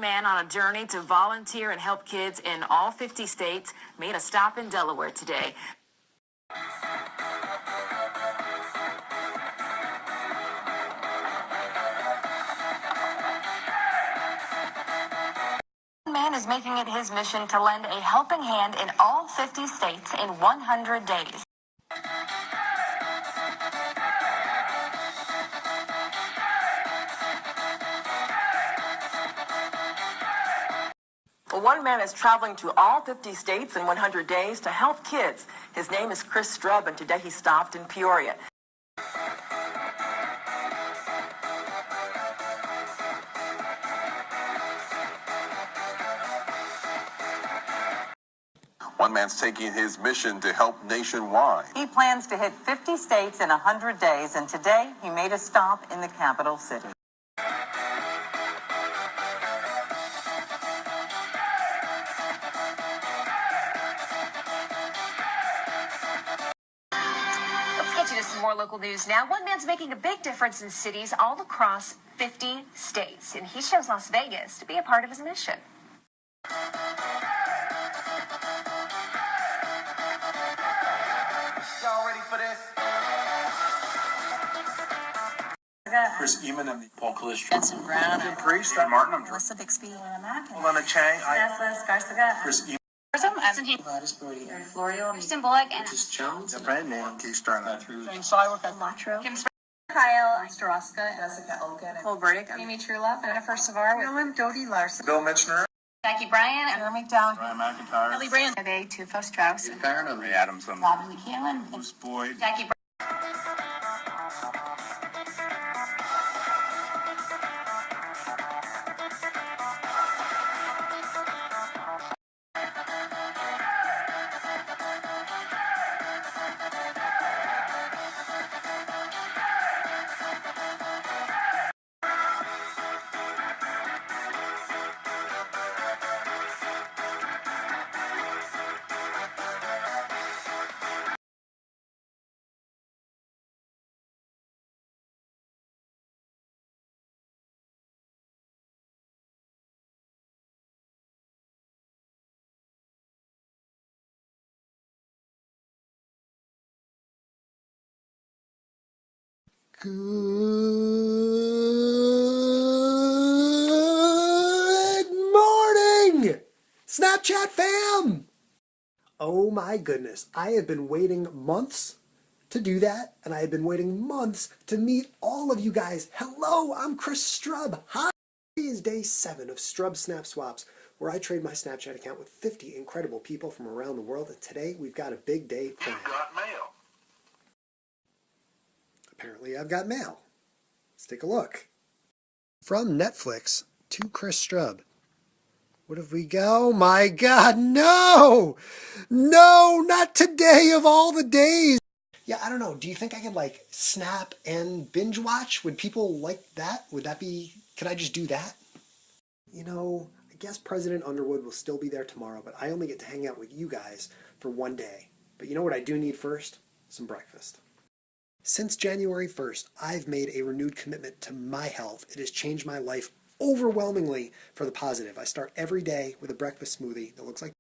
man on a journey to volunteer and help kids in all 50 states made a stop in Delaware today. Man is making it his mission to lend a helping hand in all 50 states in 100 days. Well, one man is traveling to all 50 states in 100 days to help kids. His name is Chris Strub, and today he stopped in Peoria. One man's taking his mission to help nationwide. He plans to hit 50 states in 100 days, and today he made a stop in the capital city. Let's get you to some more local news now. One man's making a big difference in cities all across 50 states, and he chose Las Vegas to be a part of his mission. Y'all ready for this? Chris McManamy, Paul Calistro, Benson Brown, Jim Priest, Martin, I'm Melissa Bixby, Lana Chang, Chris Florio, Kristen Bullock, and Jones, Brad Man, Keith Starner, James Sywak, Latro, Kim Kyle, Staroska, Jessica Oken, Cole Burdick, Amy Truelove, Jennifer Sbarro, Dodie Larson, Bill Mitchner, Jackie Bryan, and Jeremy McDonald, Ryan McIntyre, Ellie Brand, Ave Tufo Strauss, Ray Adamson, Robin McKeown, Bruce Boyd, Jackie Bryan. Good morning, Snapchat fam! Oh my goodness, I have been waiting months to do that, and I have been waiting months to meet all of you guys. Hello, I'm Chris Strub. Hi! Today is day 7 of Strub Snap Swaps, where I trade my Snapchat account with 50 incredible people from around the world, and today we've got a big day planned. You got mail. Apparently I've got mail. Let's take a look. From Netflix to Chris Strub. What have we got? Oh my God, no! No, not today of all the days! Yeah, I don't know. Do you think I could like snap and binge watch? Would people like that? Would that be, could I just do that? You know, I guess President Underwood will still be there tomorrow, but I only get to hang out with you guys for one day. But you know what I do need first? Some breakfast. Since January 1st, I've made a renewed commitment to my health. It has changed my life overwhelmingly for the positive. I start every day with a breakfast smoothie that looks like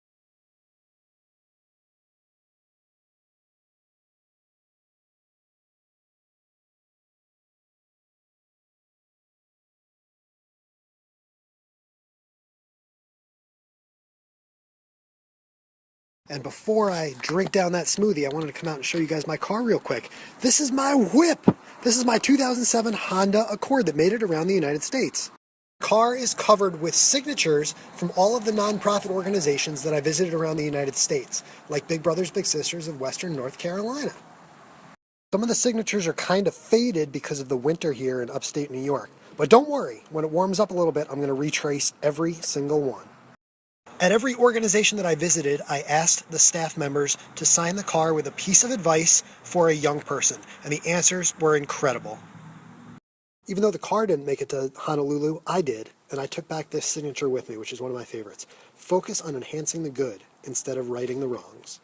And before I drink down that smoothie, I wanted to come out and show you guys my car real quick. This is my whip. This is my 2007 Honda Accord that made it around the United States. The car is covered with signatures from all of the nonprofit organizations that I visited around the United States, like Big Brothers Big Sisters of Western North Carolina. Some of the signatures are kind of faded because of the winter here in upstate New York. But don't worry, when it warms up a little bit, I'm going to retrace every single one. At every organization that I visited, I asked the staff members to sign the car with a piece of advice for a young person, and the answers were incredible. Even though the car didn't make it to Honolulu, I did, and I took back this signature with me, which is one of my favorites. Focus on enhancing the good instead of righting the wrongs.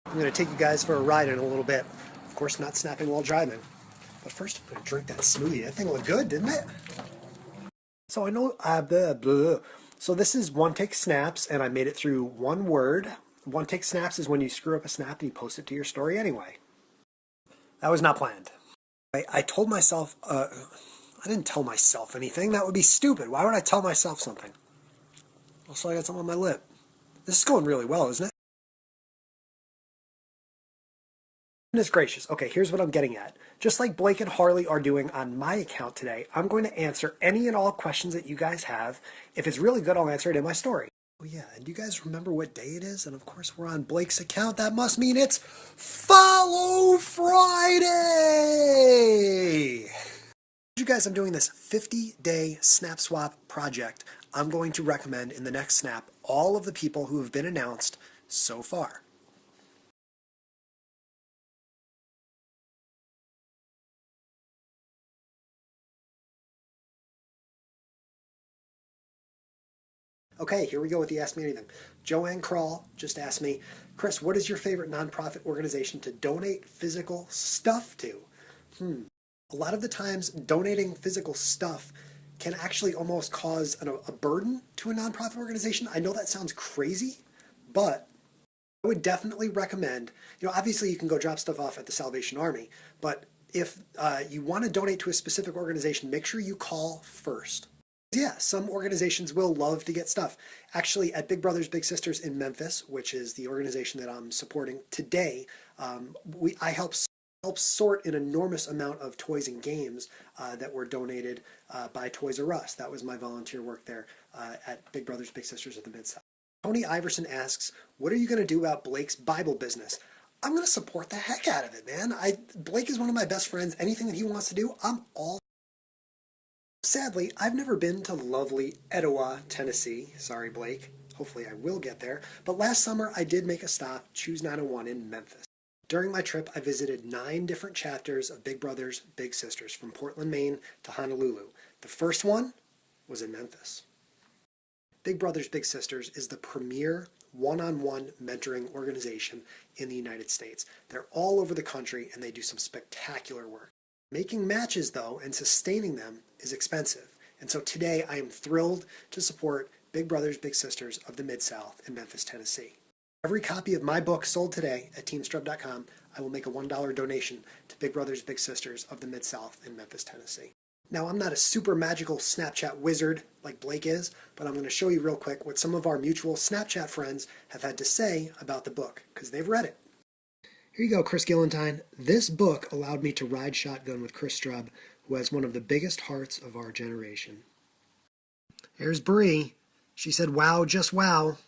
I'm going to take you guys for a ride in a little bit. Of course, not snapping while driving. But first, I'm going to drink that smoothie. That thing looked good, didn't it? So I know, blah, blah. So this is one take snaps, and I made it through one word. One take snaps is when you screw up a snap and you post it to your story anyway. That was not planned. I told myself, I didn't tell myself anything. That would be stupid. Why would I tell myself something? Also, I got something on my lip. This is going really well, isn't it? Goodness gracious. Okay, here's what I'm getting at. Just like Blake and Harley are doing on my account today, I'm going to answer any and all questions that you guys have. If it's really good, I'll answer it in my story. Oh yeah, and do you guys remember what day it is? And of course, we're on Blake's account. That must mean it's Follow Friday! You guys, I'm doing this 50-day snap swap project. I'm going to recommend in the next snap all of the people who have been announced so far. Okay, here we go with the Ask Me Anything. Joanne Crawl just asked me, Chris, what is your favorite nonprofit organization to donate physical stuff to? A lot of the times, donating physical stuff can actually almost cause a burden to a nonprofit organization. I know that sounds crazy, but I would definitely recommend, obviously you can go drop stuff off at the Salvation Army, but if you want to donate to a specific organization, make sure you call first. Yeah, some organizations will love to get stuff. Actually, at Big Brothers Big Sisters in Memphis, which is the organization that I'm supporting today, I help sort an enormous amount of toys and games that were donated by Toys R Us. That was my volunteer work there at Big Brothers Big Sisters of the Mid-South. Tony Iverson asks, what are you going to do about Blake's Bible business? I'm going to support the heck out of it, man. Blake is one of my best friends. Anything that he wants to do, I'm all. Sadly, I've never been to lovely Etowah, Tennessee. Sorry, Blake. Hopefully I will get there. But last summer, I did make a stop, Choose 901 in Memphis. During my trip, I visited 9 different chapters of Big Brothers Big Sisters, from Portland, Maine to Honolulu. The first one was in Memphis. Big Brothers Big Sisters is the premier one-on-one mentoring organization in the United States. They're all over the country, and they do some spectacular work. Making matches, though, and sustaining them is expensive. And so today I am thrilled to support Big Brothers Big Sisters of the Mid-South in Memphis, Tennessee. Every copy of my book sold today at teamstrub.com, I will make a $1 donation to Big Brothers Big Sisters of the Mid-South in Memphis, Tennessee. Now, I'm not a super magical Snapchat wizard like Blake is, but I'm going to show you real quick what some of our mutual Snapchat friends have had to say about the book, because they've read it. Here you go, Chris Gillentine. This book allowed me to ride shotgun with Chris Strub, who has one of the biggest hearts of our generation. Here's Bree. She said, wow, just wow.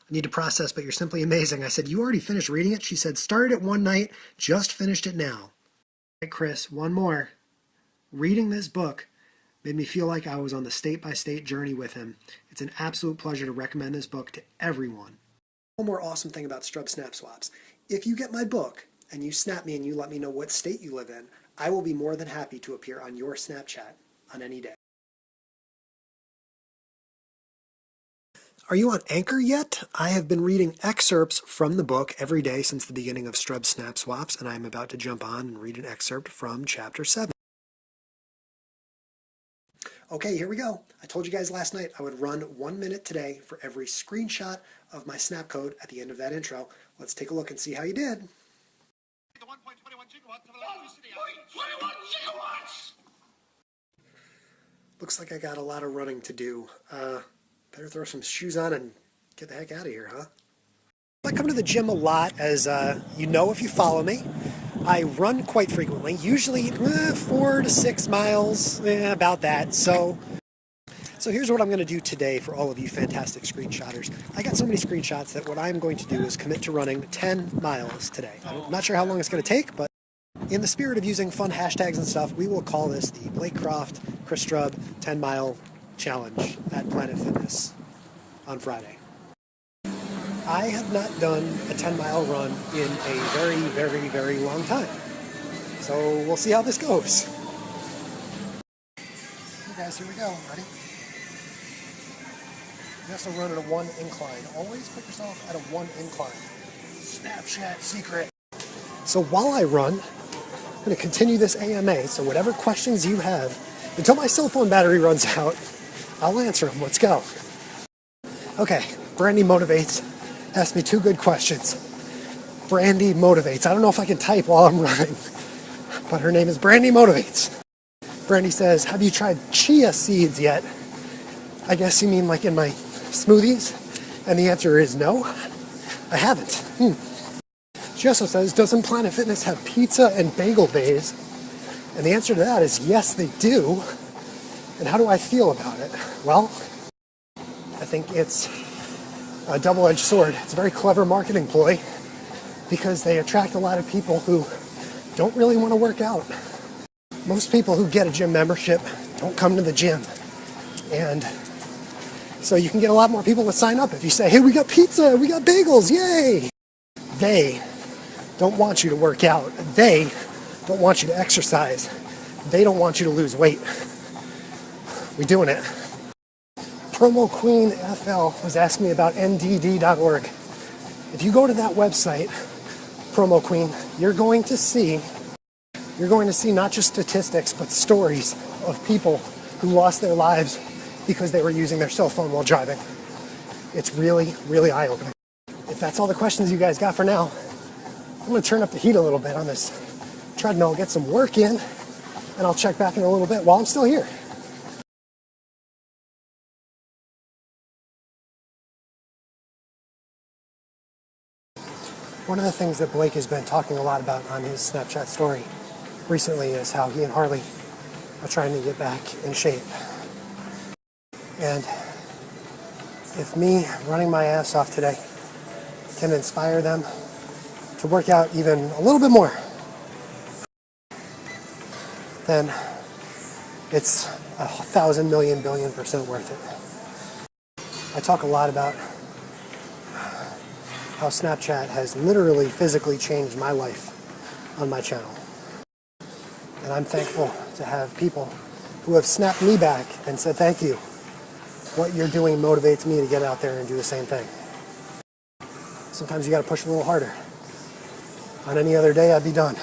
I need to process, but you're simply amazing. I said, you already finished reading it? She said, started it one night, just finished it now. All right, Chris, one more. Reading this book made me feel like I was on the state-by-state journey with him. It's an absolute pleasure to recommend this book to everyone. One more awesome thing about Strub Snap Swaps. If you get my book and you snap me and you let me know what state you live in, I will be more than happy to appear on your Snapchat on any day. Are you on Anchor yet? I have been reading excerpts from the book every day since the beginning of Strub Snap Swaps, and I'm about to jump on and read an excerpt from Chapter 7. Okay, here we go. I told you guys last night I would run 1 minute today for every screenshot of my snap code at the end of that intro. Let's take a look and see how you did. The 1.21 gigawatts of electricity. 1.21 gigawatts! Looks like I got a lot of running to do. Better throw some shoes on and get the heck out of here, huh? I come to the gym a lot, as you know if you follow me. I run quite frequently, usually 4 to 6 miles, about that. So here's what I'm going to do today for all of you fantastic screenshotters. I got so many screenshots that what I'm going to do is commit to running 10 miles today. I'm not sure how long it's going to take, but in the spirit of using fun hashtags and stuff, we will call this the Blake Croft, Chris Strub 10-mile challenge at Planet Fitness on Friday. I have not done a 10-mile run in a very, very, very long time. So we'll see how this goes. Okay guys, here we go. Ready? You also run at a 1 incline. Always put yourself at a 1 incline. Snapchat secret. So while I run, I'm going to continue this AMA. So whatever questions you have, until my cell phone battery runs out, I'll answer them. Let's go. Okay, Brandy Motivates asked me 2 good questions. Brandy Motivates. I don't know if I can type while I'm running, but her name is Brandy Motivates. Brandy says, have you tried chia seeds yet? I guess you mean like in my smoothies? And the answer is no, I haven't. She also says, doesn't Planet Fitness have pizza and bagel days? And the answer to that is yes, they do. And how do I feel about it? Well, I think it's a double-edged sword. It's a very clever marketing ploy because they attract a lot of people who don't really want to work out. Most people who get a gym membership don't come to the gym. And so you can get a lot more people to sign up if you say, hey, we got pizza, we got bagels, yay! They don't want you to work out. They don't want you to exercise. They don't want you to lose weight. We doing it. Promo Queen FL was asking me about ndd.org. If you go to that website, Promo Queen, you're going to see not just statistics, but stories of people who lost their lives because they were using their cell phone while driving. It's really, really eye-opening. If that's all the questions you guys got for now, I'm going to turn up the heat a little bit on this treadmill, get some work in, and I'll check back in a little bit while I'm still here. One of the things that Blake has been talking a lot about on his Snapchat story recently is how he and Harley are trying to get back in shape. And if me running my ass off today can inspire them to work out even a little bit more, then it's 1,000 million billion % worth it. I talk a lot about how Snapchat has literally physically changed my life on my channel. And I'm thankful to have people who have snapped me back and said, thank you. What you're doing motivates me to get out there and do the same thing. Sometimes you gotta push a little harder. On any other day, I'd be done.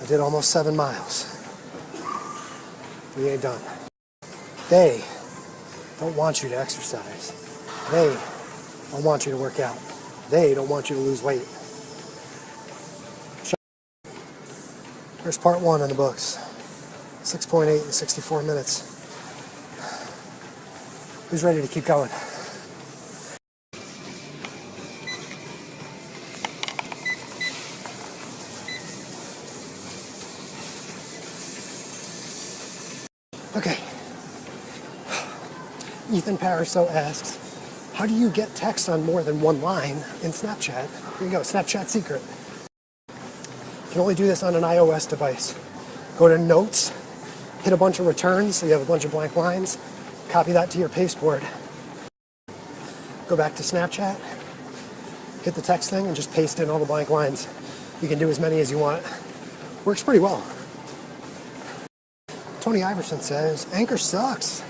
I did almost 7 miles. We ain't done. They don't want you to exercise. They don't want you to work out. They don't want you to lose weight. There's part 1 in the books. 6.8 and 64 minutes. Who's ready to keep going? Okay. Ethan Paraso asks, how do you get text on more than 1 line in Snapchat? Here you go, Snapchat secret. You can only do this on an iOS device. Go to Notes, hit a bunch of returns, so you have a bunch of blank lines, copy that to your pasteboard. Go back to Snapchat, hit the text thing, and just paste in all the blank lines. You can do as many as you want. Works pretty well. Tony Iverson says, Anchor sucks.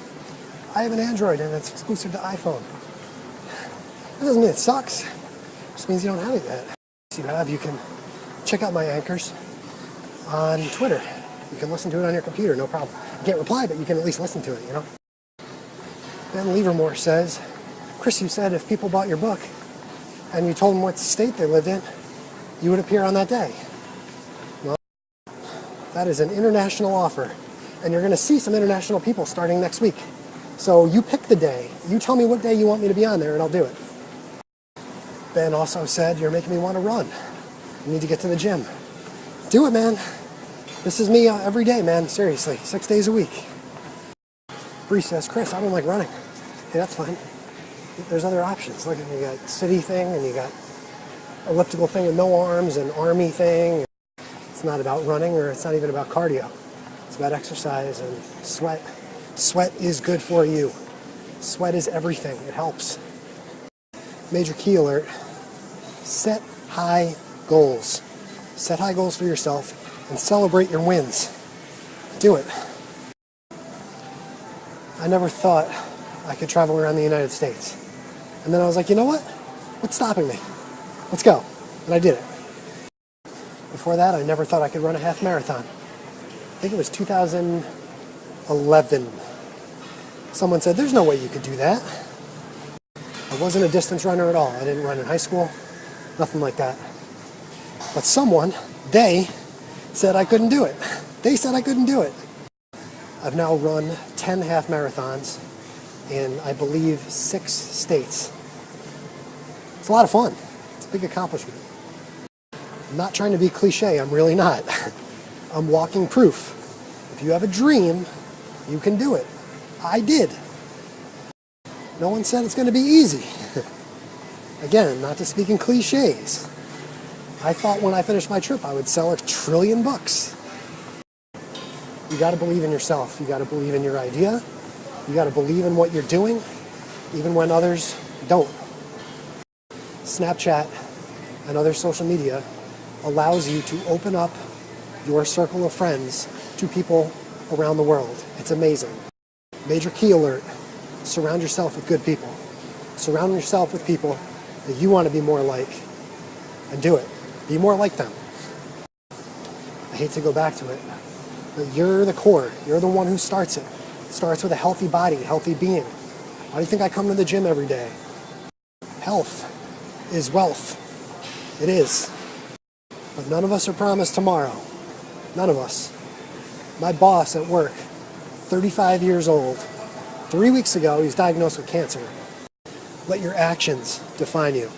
I have an Android and it's exclusive to iPhone. That doesn't mean it sucks. It just means you don't have it yet. You can check out my anchors on Twitter. You can listen to it on your computer, no problem. You can't reply, but you can at least listen to it, you know? Ben Livermore says, Chris, you said if people bought your book and you told them what state they lived in, you would appear on that day. Well, that is an international offer. And you're going to see some international people starting next week. So you pick the day. You tell me what day you want me to be on there, and I'll do it. Ben also said, you're making me want to run. You need to get to the gym. Do it, man. This is me every day, man. Seriously, 6 days a week. Bree says, Chris, I don't like running. Hey, that's fine. There's other options. Look, you got city thing, and you got elliptical thing with no arms, and army thing. It's not about running, or it's not even about cardio. It's about exercise and sweat. Sweat is good for you. Sweat is everything. It helps. Major key alert. Set high goals. Set high goals for yourself and celebrate your wins. Do it. I never thought I could travel around the United States. And then I was like, you know what? What's stopping me? Let's go. And I did it. Before that, I never thought I could run a half marathon. I think it was 2011. Someone said, there's no way you could do that. I wasn't a distance runner at all. I didn't run in high school, nothing like that. But someone, they said I couldn't do it. They said I couldn't do it. I've now run 10 half marathons in, I believe, 6 states. It's a lot of fun. It's a big accomplishment. I'm not trying to be cliche, I'm really not. I'm walking proof. If you have a dream, you can do it. I did. No one said it's going to be easy. Again, not to speak in cliches. I thought when I finished my trip I would sell $1 trillion. You got to believe in yourself. You got to believe in your idea. You got to believe in what you're doing, even when others don't. Snapchat and other social media allows you to open up your circle of friends to people around the world. It's amazing. Major key alert. Surround yourself with good people. Surround yourself with people that you want to be more like, and do it. Be more like them. I hate to go back to it, but you're the core. You're the one who starts it. It starts with a healthy body, healthy being. Why do you think I come to the gym every day? Health is wealth. It is. But none of us are promised tomorrow. None of us. My boss at work, 35 years old, 3 weeks ago, he's diagnosed with cancer. Let your actions define you.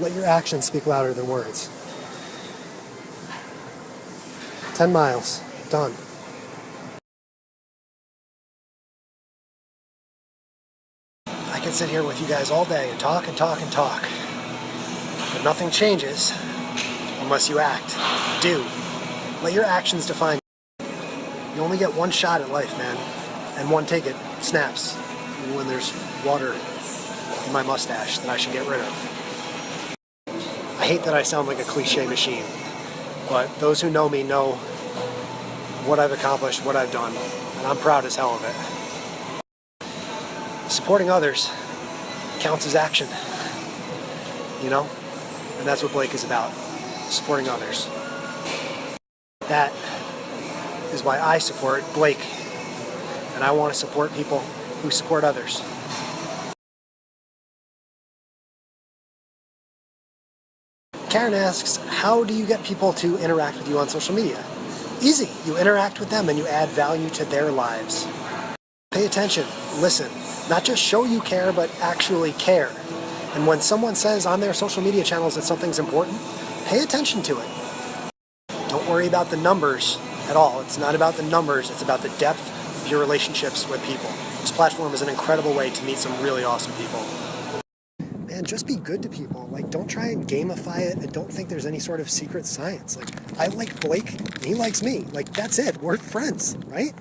Let your actions speak louder than words. 10 miles. Done. I can sit here with you guys all day and talk and talk and talk. But nothing changes unless you act. Do. Let your actions define you. You only get one shot at life, man. And one take it snaps when there's water in my mustache that I should get rid of. I hate that I sound like a cliche machine, but those who know me know what I've accomplished, what I've done, and I'm proud as hell of it. Supporting others counts as action, you know? And that's what Blake is about, supporting others. That is why I support Blake, and I want to support people who support others. Karen asks, how do you get people to interact with you on social media? Easy. You interact with them and you add value to their lives. Pay attention. Listen. Not just show you care, but actually care. And when someone says on their social media channels that something's important, pay attention to it. Don't worry about the numbers at all. It's not about the numbers. It's about the depth of your relationships with people. This platform is an incredible way to meet some really awesome people. Man, just be good to people. Like, don't try and gamify it, and don't think there's any sort of secret science. Like, I like Blake, and he likes me. Like, that's it. We're friends, right?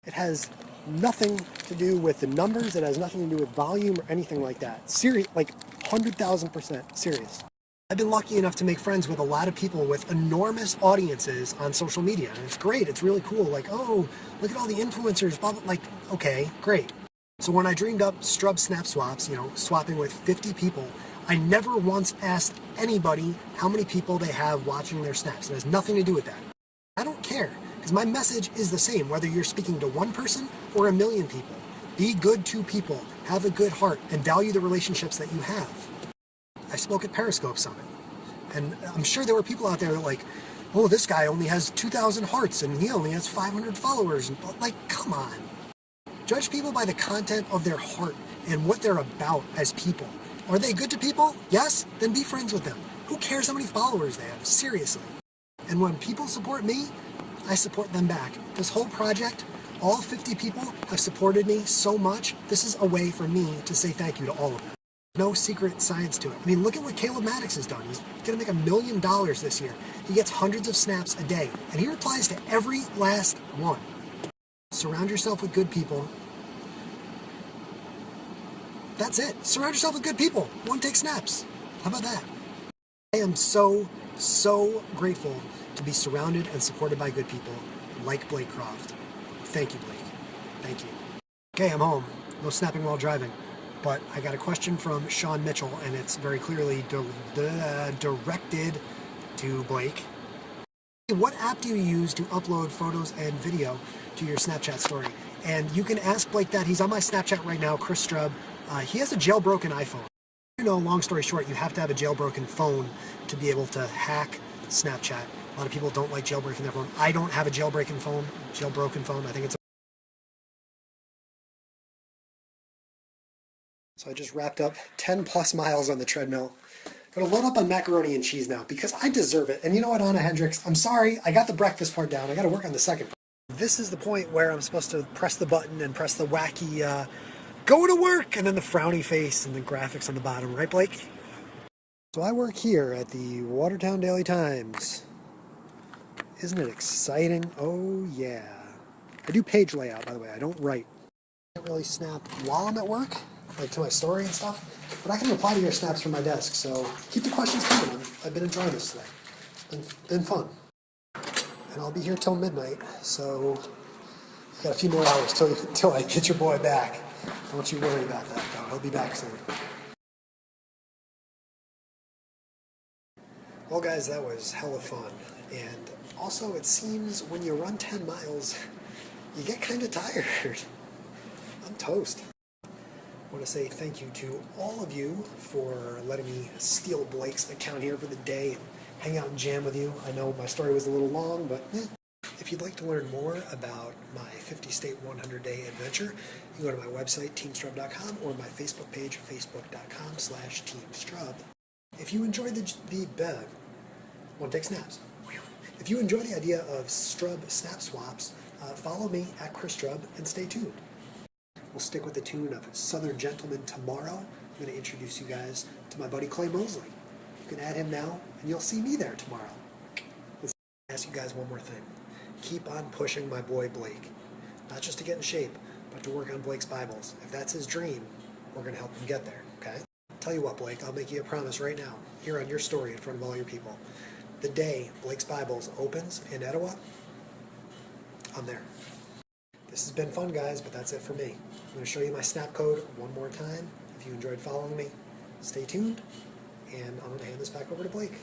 It has nothing to do with the numbers. It has nothing to do with volume or anything like that. Serious, like 100,000% serious. I've been lucky enough to make friends with a lot of people with enormous audiences on social media. And it's great. It's really cool. Like, oh, look at all the influencers. Blah, blah. Like, okay, great. So when I dreamed up Strub Snap Swaps, you know, swapping with 50 people, I never once asked anybody how many people they have watching their snaps. It has nothing to do with that. I don't care, because my message is the same, whether you're speaking to one person or 1 million people. Be good to people, have a good heart, and value the relationships that you have. I spoke at Periscope Summit, and I'm sure there were people out there that were like, oh, this guy only has 2,000 hearts, and he only has 500 followers. Like, come on. Judge people by the content of their heart and what they're about as people. Are they good to people? Yes? Then be friends with them. Who cares how many followers they have? Seriously. And when people support me, I support them back. This whole project, all 50 people have supported me so much. This is a way for me to say thank you to all of them. No secret science to it. I mean, look at what Caleb Maddox has done. He's going to make $1 million this year. He gets hundreds of snaps a day, and he replies to every last one. Surround yourself with good people. That's it. Surround yourself with good people. One take snaps. How about that? I am so grateful to be surrounded and supported by good people like Blake Croft. Thank you, Blake. Thank you. Okay, I'm home. No snapping while driving. But I got a question from Sean Mitchell, and it's very clearly directed to Blake. What app do you use to upload photos and video to your Snapchat story? And you can ask Blake that. He's on my Snapchat right now, Chris Strub. He has a jailbroken iPhone. You know, long story short, you have to have a jailbroken phone to be able to hack Snapchat. A lot of people don't like jailbreaking their phone. I don't have a jailbroken phone. I think it's So I just wrapped up 10 plus miles on the treadmill. Gonna load up on macaroni and cheese now because I deserve it. And you know what, Anna Hendricks? I'm sorry, I got the breakfast part down. I gotta work on the second part. This is the point where I'm supposed to press the button and press the wacky go to work and then the frowny face and the graphics on the bottom, right, Blake? So I work here at the Watertown Daily Times. Isn't it exciting? Oh yeah. I do page layout, by the way. I don't write. I can't really snap while I'm at work, like to my story and stuff, but I can reply to your snaps from my desk, so keep the questions coming. I've been enjoying this today. It's been fun. And I'll be here till midnight, so I've got a few more hours till I get your boy back. Don't you worry about that, though. He'll be back soon. Well, guys, that was hella fun. And also, it seems when you run 10 miles, you get kind of tired. I'm toast. I want to say thank you to all of you for letting me steal Blake's account here for the day and hang out and jam with you. I know my story was a little long, but if you'd like to learn more about my 50-state 100-day adventure, you can go to my website, teamstrub.com, or my Facebook page, facebook.com/teamstrub. If you enjoy want to take snaps. If you enjoy the idea of Strub snap swaps, follow me at Chris Strub and stay tuned. We'll stick with the tune of Southern Gentleman tomorrow. I'm going to introduce you guys to my buddy Clay Mosley. You can add him now, and you'll see me there tomorrow. Let's ask you guys one more thing. Keep on pushing my boy Blake. Not just to get in shape, but to work on Blake's Bibles. If that's his dream, we're going to help him get there, okay? Tell you what, Blake, I'll make you a promise right now, here on your story in front of all your people. The day Blake's Bibles opens in Etowah, I'm there. This has been fun, guys, but that's it for me. I'm going to show you my snap code one more time. If you enjoyed following me, stay tuned, and I'm going to hand this back over to Blake.